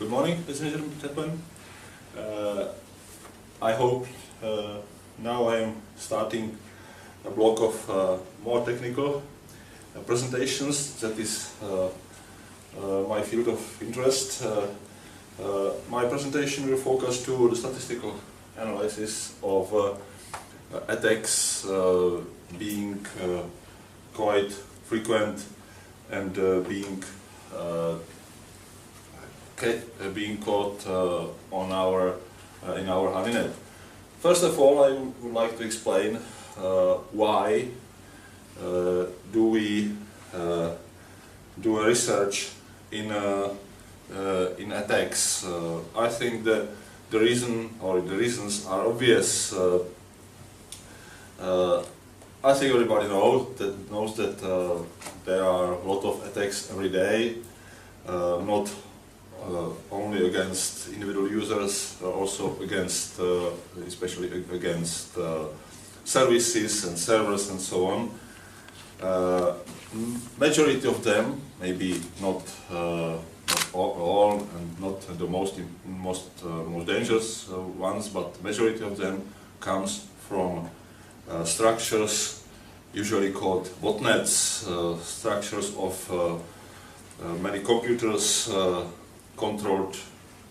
Good morning, ladies and gentlemen. I hope now I am starting a block of more technical presentations. That is my field of interest. My presentation will focus to the statistical analysis of attacks being quite frequent and being caught on our in our honeynet. First of all, I would like to explain why do we do a research in attacks. I think the reason or the reasons are obvious. I think everybody knows that there are a lot of attacks every day, not only against individual users, also against, especially against services and servers and so on. Majority of them, maybe not all, and not the most dangerous ones, but majority of them comes from structures usually called botnets, structures of many computers controlled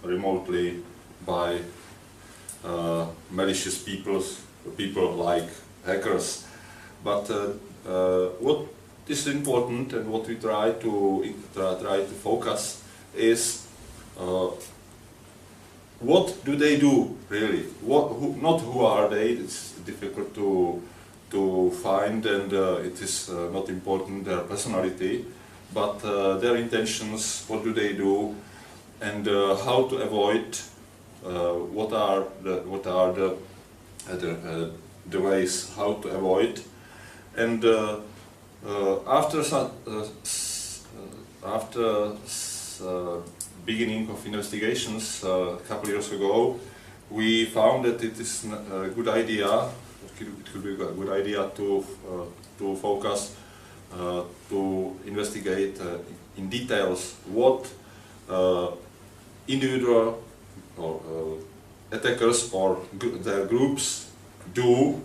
remotely by malicious people like hackers. But what is important and what we try to focus is what do they do really? Not who are they? It's difficult to find, and it is not important their personality, but their intentions. What do they do, and how to avoid? What are the ways how to avoid? And after beginning of investigations a couple of years ago, we found that it is a good idea. It could be a good idea to focus to investigate in details what individual or attackers or their groups do,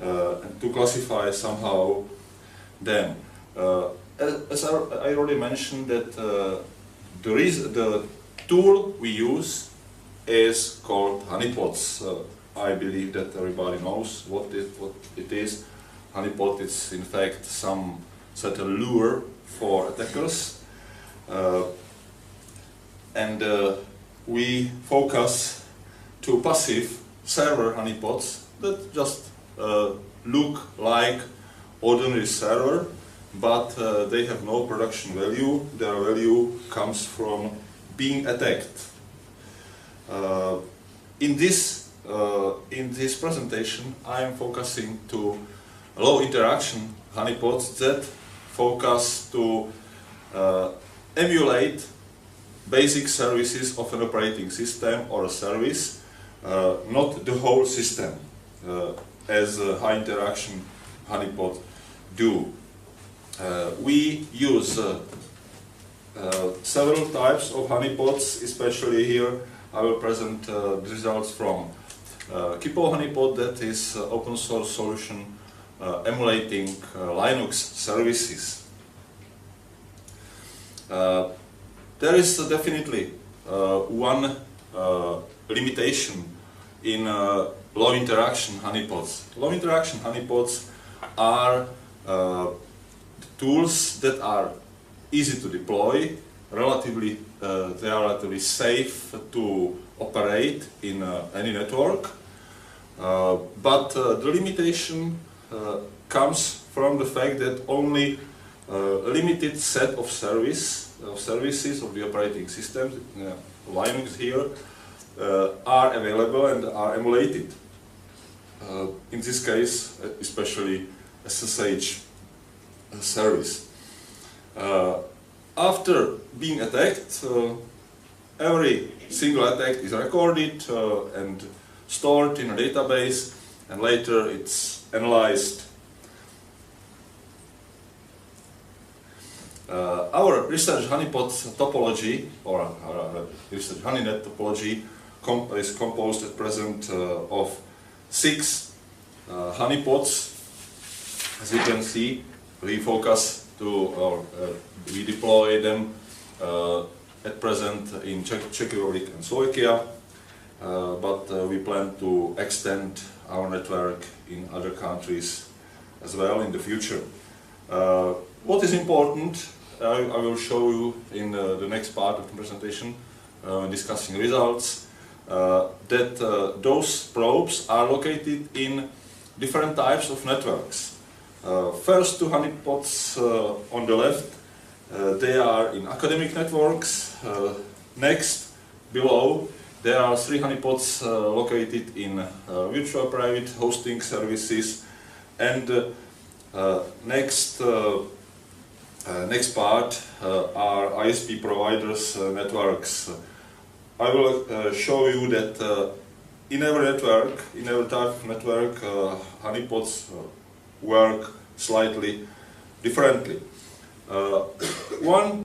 and to classify somehow them. As I already mentioned, that the tool we use is called honeypots. I believe that everybody knows what it is. Honeypot is in fact some certain lure for attackers, and we focus to passive server honeypots that just look like ordinary server, but they have no production value. Their value comes from being attacked. In this presentation, I am focusing to low interaction honeypots that focus to emulate basic services of an operating system or a service, not the whole system, as high interaction honeypots do. We use several types of honeypots, especially here I will present the results from Kipo honeypot, that is open source solution emulating Linux services. There is definitely one limitation in low interaction honeypots. Low interaction honeypots are tools that are easy to deploy, they are relatively safe to operate in any network, but the limitation comes from the fact that only a limited set of services of the operating system, Linux here, are available and are emulated. In this case, especially SSH service. After being attacked, every single attack is recorded and stored in a database, and later it's analyzed Our research honeypot topology, or research honeynet topology, is composed at present of 6 honeypots. As you can see, we focus to, or we deploy them at present in Czech Republic and Slovakia, but we plan to extend our network in other countries as well in the future. What is important, I will show you in the next part of the presentation, discussing results, that those probes are located in different types of networks. First 2 honeypots on the left, they are in academic networks. Next, below, there are 3 honeypots located in virtual private hosting services, and next part are ISP providers networks. I will show you that in every network, in every type of network, honeypots work slightly differently. One